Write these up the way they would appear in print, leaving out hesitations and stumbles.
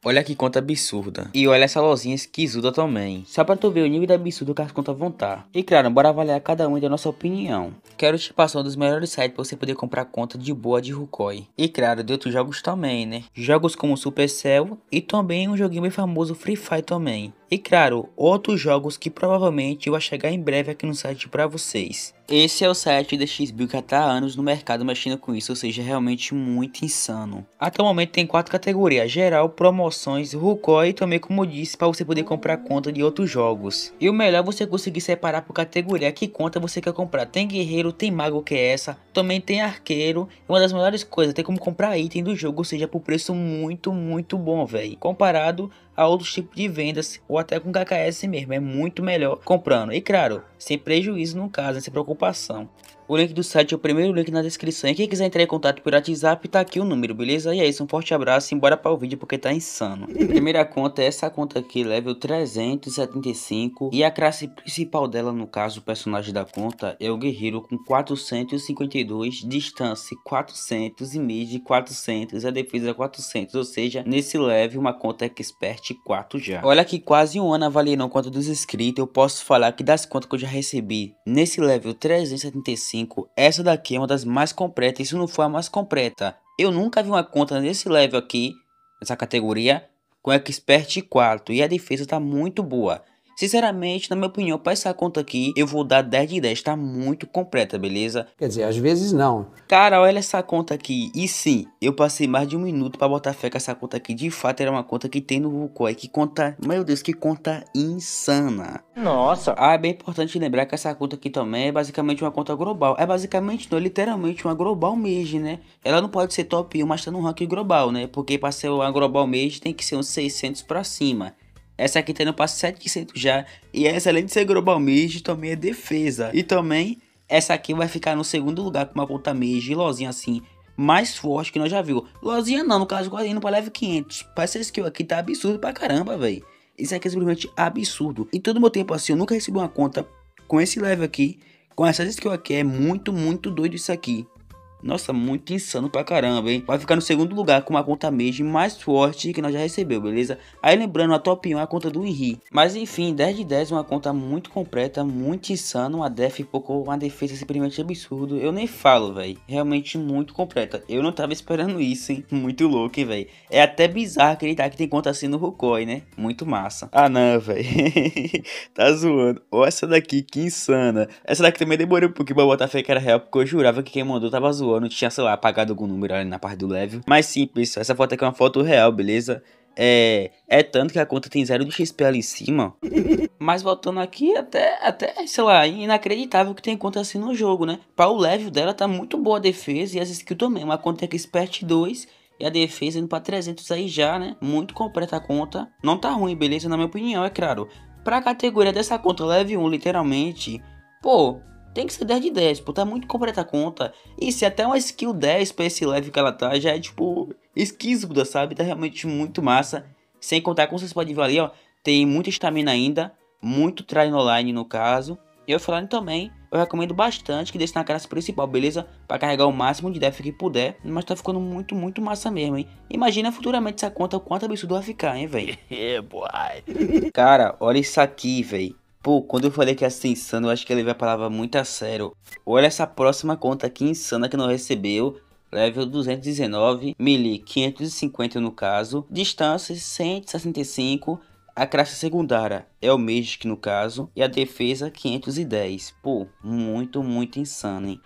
Olha que conta absurda. E olha essa lozinha esquisuda também. Só pra tu ver o nível de absurdo que as contas vão estar. E claro, bora avaliar cada uma da nossa opinião. Quero te passar um dos melhores sites pra você poder comprar conta de boa de Rukoy. E claro, de outros jogos também, né? Jogos como Supercell e também um joguinho bem famoso Free Fire também. E claro, outros jogos que provavelmente vai chegar em breve aqui no site pra vocês. Esse é o site da XBuild que tá há anos no mercado mexendo com isso, ou seja, é realmente muito insano. Até o momento tem 4 categorias: geral, promoções, Rukoy e também, como eu disse, para você poder comprar conta de outros jogos. E o melhor é você conseguir separar por categoria que conta você quer comprar. Tem guerreiro, tem mago que é essa, também tem arqueiro. E uma das melhores coisas, tem como comprar item do jogo, ou seja, por preço muito bom, velho. Comparado a outros tipos de vendas ou até com KKS mesmo, é muito melhor comprando. E claro, sem prejuízo no caso, sem preocupação. O link do site é o primeiro link na descrição. E quem quiser entrar em contato por WhatsApp, tá aqui o número, beleza? E é isso, um forte abraço e bora para o vídeo porque tá insano. Primeira conta é essa conta aqui, level 375. E a classe principal dela, no caso, o personagem da conta, é o guerreiro com 452, distância 400 e mid 400, a defesa 400. Ou seja, nesse level uma conta expert 4 já. Olha que quase um ano avaliando conta dos inscritos, eu posso falar que das contas que eu já recebi nesse level 375, essa daqui é uma das mais completas, e se não for a mais completa. Eu nunca vi uma conta nesse level aqui, nessa categoria, com Expert 4, e a defesa tá muito boa. Sinceramente, na minha opinião, para essa conta aqui, eu vou dar 10 de 10, tá muito completa, beleza? Quer dizer, às vezes não. Cara, olha essa conta aqui, e sim, eu passei mais de um minuto para botar fé que essa conta aqui, de fato, era uma conta que tem no Rukoy, que conta, meu Deus, que conta insana. Nossa. Ah, é bem importante lembrar que essa conta aqui também é basicamente uma conta global, é basicamente, não, literalmente uma global mage, né? Ela não pode ser top 1, mas tá no ranking global, né? Porque para ser uma global mage tem que ser uns 600 para cima. Essa aqui tá indo pra 700 já. E essa, além de ser global mage, também é defesa. E também, essa aqui vai ficar no segundo lugar com uma conta mage, lozinha assim, mais forte que nós já viu. Lozinha não, no caso, quase indo pra level 500. Essa skill aqui tá absurdo pra caramba, velho. Isso aqui é simplesmente absurdo. E todo o meu tempo assim, eu nunca recebi uma conta com esse level aqui, com essas skills aqui. É muito doido isso aqui. Nossa, muito insano pra caramba, hein? Vai ficar no segundo lugar com uma conta mage mais forte que nós já recebeu, beleza? Aí lembrando, a top 1 é a conta do Henry. Mas enfim, 10 de 10, uma conta muito completa, muito insano. Uma def pouco, uma defesa simplesmente absurdo. Eu nem falo, velho. Realmente muito completa. Eu não tava esperando isso, hein? Muito louco, hein, velho? É até bizarro acreditar que tem conta assim no Rukoy, né? Muito massa. Ah, não, velho. Tá zoando. Ó, essa daqui, que insana. Essa daqui também demorou um pouquinho pra botar fé que era real, porque eu jurava que quem mandou tava zoando. Não tinha, sei lá, apagado algum número ali na parte do level. Mas sim, pessoal, essa foto aqui é uma foto real, beleza? É tanto que a conta tem 0 de XP ali em cima. Mas voltando aqui, até, sei lá, inacreditável que tem conta assim no jogo, né? Para o level dela tá muito boa a defesa e as skills também. Uma conta Expert 2 e a defesa indo pra 300 aí já, né? Muito completa a conta. Não tá ruim, beleza? Na minha opinião, é claro. Pra categoria dessa conta level 1, literalmente, pô, tem que ser 10 de 10, pô, tá muito completa a conta. E se até uma skill 10 pra esse level que ela tá, já é tipo esquisita, sabe? Tá realmente muito massa. Sem contar, como vocês podem ver ali, ó, tem muita estamina ainda, muito try online no caso. E eu falando também, eu recomendo bastante que deixe na classe principal, beleza? Pra carregar o máximo de def que puder. Mas tá ficando muito massa mesmo, hein? Imagina futuramente essa conta, o quanto absurdo vai ficar, hein, velho? Cara, olha isso aqui, velho. Pô, quando eu falei que ia ser insano, eu acho que eu levei a palavra muito a sério. Olha essa próxima conta aqui insana que não recebeu. Level 219, melee 550 no caso. Distância 165. A classe secundária é o Magic no caso. E a defesa 510. Pô, muito insano, hein?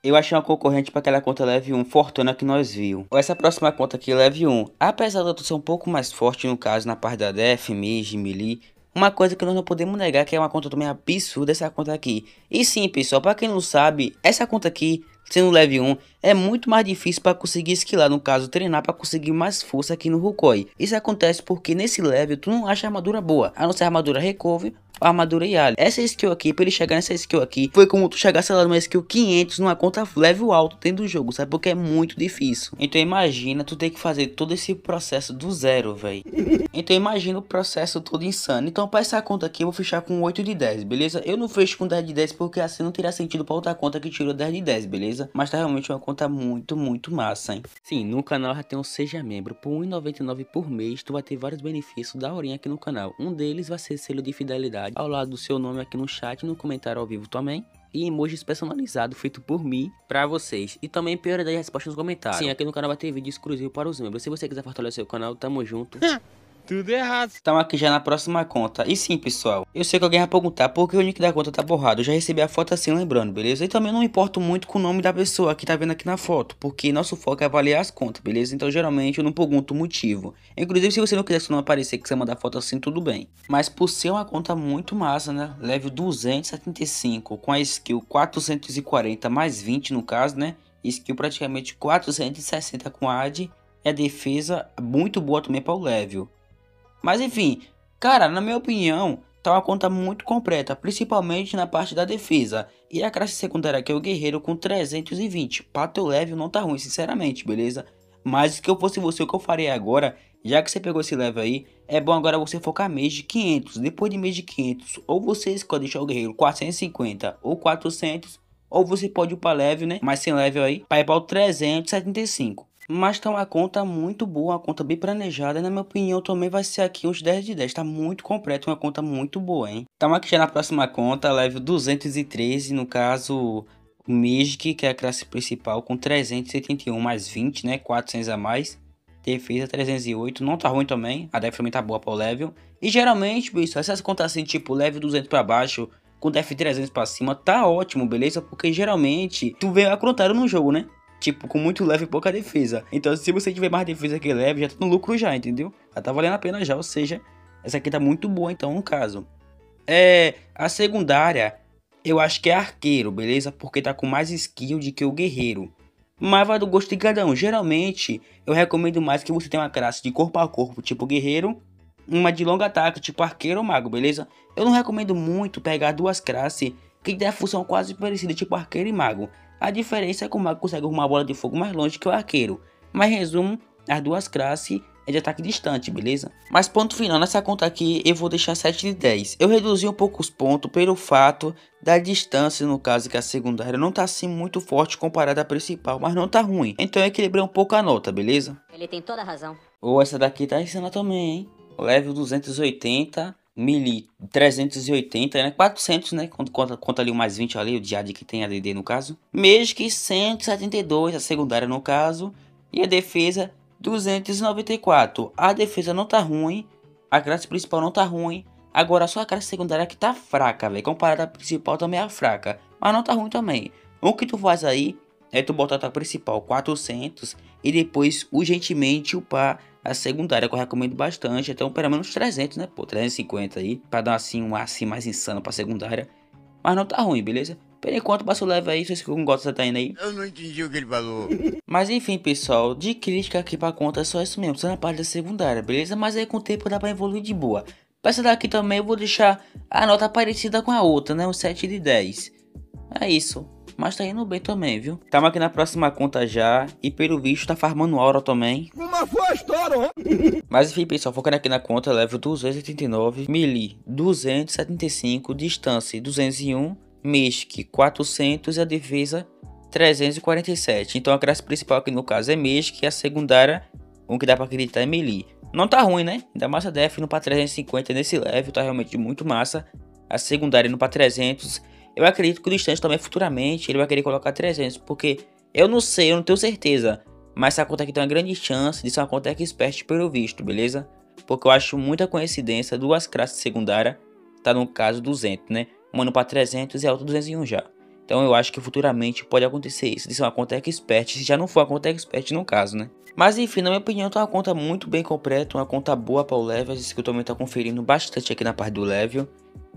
Eu achei uma concorrente para aquela conta level 1 Fortuna que nós viu. Essa próxima conta aqui level 1. Apesar de eu ser um pouco mais forte no caso na parte da def, mage, melee, uma coisa que nós não podemos negar que é uma conta também absurda essa conta aqui. E sim, pessoal, para quem não sabe, essa conta aqui, sendo level 1, é muito mais difícil para conseguir esquilar, no caso, treinar para conseguir mais força aqui no Rukoy. Isso acontece porque nesse level tu não acha armadura boa, a não ser armadura recover armadura e alho. Essa skill aqui, pra ele chegar nessa skill aqui, foi como tu chegasse lá numa skill 500 numa conta level alto dentro do jogo, sabe? Porque é muito difícil. Então imagina tu ter que fazer todo esse processo do zero, velho. Então imagina o processo todo insano. Então pra essa conta aqui eu vou fechar com 8 de 10, beleza? Eu não fecho com 10 de 10 porque assim não teria sentido pra outra conta que tirou 10 de 10, beleza? Mas tá realmente uma conta muito massa, hein? Sim, no canal já tem um Seja Membro. Por R$1,99 por mês, tu vai ter vários benefícios da horinha aqui no canal. Um deles vai ser selo de fidelidade ao lado do seu nome aqui no chat e no comentário ao vivo também. E emojis personalizados feito por mim pra vocês. E também prioridade de resposta nos comentários. Sim, aqui no canal vai ter vídeo exclusivo para os membros. Se você quiser fortalecer o canal, tamo junto. Tudo errado. Estamos aqui já na próxima conta. E sim, pessoal, eu sei que alguém vai perguntar por que o nick da conta tá borrado. Eu já recebi a foto assim, lembrando, beleza? E também não me importo muito com o nome da pessoa que tá vendo aqui na foto, porque nosso foco é avaliar as contas, beleza? Então geralmente eu não pergunto o motivo. Inclusive, se você não quiser que seu nome aparecer, que você mandar foto assim, tudo bem. Mas por ser uma conta muito massa, né? Level 275 com a skill 440 mais 20 no caso, né? Skill praticamente 460 com AD. E a defesa muito boa também para o level. Mas enfim, cara, na minha opinião, tá uma conta muito completa, principalmente na parte da defesa. E a classe secundária aqui é o guerreiro com 320. Para teu level não tá ruim, sinceramente, beleza? Mas se eu fosse você, o que eu faria agora, já que você pegou esse level aí, é bom agora você focar mês de 500. Depois de mês de 500, ou você escolhe deixar o guerreiro 450 ou 400, ou você pode ir para level, né? Mas sem level aí, para ir para o 375. Mas tá uma conta muito boa, uma conta bem planejada. E na minha opinião também vai ser aqui uns 10 de 10. Tá muito completo, uma conta muito boa, hein? Estamos aqui já na próxima conta, level 213. No caso, o Magic, que é a classe principal, com 371 mais 20, né? 400 a mais. Defesa 308, não tá ruim também. A def também tá boa para o level. E geralmente, bicho, essas contas assim, tipo level 200 para baixo, com def 300 para cima, tá ótimo, beleza? Porque geralmente tu vê a contrário no jogo, né? Tipo, com muito leve e pouca defesa. Então, se você tiver mais defesa que leve, já tá no lucro já, entendeu? Já tá valendo a pena já, ou seja, essa aqui tá muito boa, então, no caso. A secundária, eu acho que é arqueiro, beleza? Porque tá com mais skill do que o guerreiro. Mas vai do gosto de cada um. Geralmente, eu recomendo mais que você tenha uma classe de corpo a corpo, tipo guerreiro, uma de longo ataque, tipo arqueiro ou mago, beleza? Eu não recomendo muito pegar duas classes que tem a função quase parecida, tipo arqueiro e mago. A diferença é que o mago consegue arrumar a bola de fogo mais longe que o arqueiro. Mas em resumo, as duas classes é de ataque distante, beleza? Mas ponto final, nessa conta aqui eu vou deixar 7 de 10. Eu reduzi um pouco os pontos pelo fato da distância, no caso que a secundária não tá assim muito forte comparada à principal, mas não tá ruim. Então eu equilibrei um pouco a nota, beleza? Ele tem toda a razão. Ou essa daqui tá insana também, hein? Level 280, melee 380, né? 400, né? Conta ali o mais 20 ali, o de AD que tem ADD no caso. Magic 172, a secundária no caso. E a defesa 294. A defesa não tá ruim, a classe principal não tá ruim. Agora só a classe secundária que tá fraca, velho. Comparada à principal também é fraca, mas não tá ruim também. O que tu faz aí é tu botar a tua principal 400 e depois urgentemente upar a secundária, que eu recomendo bastante. Então pelo menos 300, né, pô, 350 aí, pra dar assim um assim mais insano pra secundária. Mas não tá ruim, beleza? Por enquanto, passa o level aí, se vocês não gostam, você tá indo aí. Eu não entendi o que ele falou. Mas enfim, pessoal, de crítica aqui pra conta é só isso mesmo, só na parte da secundária, beleza? Mas aí com o tempo dá pra evoluir de boa. Pra essa daqui também eu vou deixar a nota parecida com a outra, né, um 7 de 10. É isso. Mas tá indo bem também, viu? Tamo aqui na próxima conta já. E pelo visto tá farmando aura também. Como foi a história? Mas enfim, pessoal, focando aqui na conta, level 289, melee 275, distância 201, Magic 400 e a defesa 347. Então a classe principal aqui no caso é Magic e a secundária, o que dá pra acreditar é melee. Não tá ruim, né? Ainda mais a def indo pra 350 nesse level, tá realmente muito massa. A secundária indo pra 300. Eu acredito que o distante também futuramente ele vai querer colocar 300, porque eu não sei, eu não tenho certeza. Mas essa conta aqui tem uma grande chance de ser uma conta expert pelo visto, beleza? Porque eu acho muita coincidência duas classes secundárias, tá no caso 200, né? Uma indo pra 300 e a outra 201 já. Então eu acho que futuramente pode acontecer isso, de ser uma conta expert, se já não for uma conta expert no caso, né? Mas enfim, na minha opinião tá uma conta muito bem completa, uma conta boa para o level, isso que eu também tá conferindo bastante aqui na parte do level.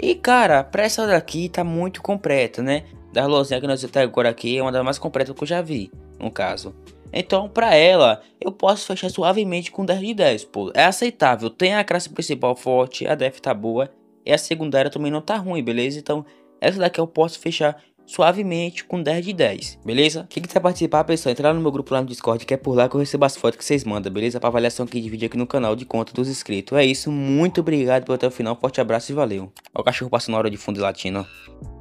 E cara, pra essa daqui tá muito completa, né? Da lozinha que nós até agora aqui é uma das mais completas que eu já vi, no caso. Então pra ela, eu posso fechar suavemente com 10 de 10, pô. É aceitável, tem a classe principal forte, a def tá boa. E a secundária também não tá ruim, beleza? Então, essa daqui eu posso fechar suavemente com 10 de 10, beleza? Quem quiser participar, pessoal, entra lá no meu grupo lá no Discord, que é por lá que eu recebo as fotos que vocês mandam, beleza? Pra avaliação aqui de vídeo aqui no canal de conta dos inscritos. É isso, muito obrigado por até o final, forte abraço e valeu. Ó o cachorro passando na hora de fundo e latindo, ó.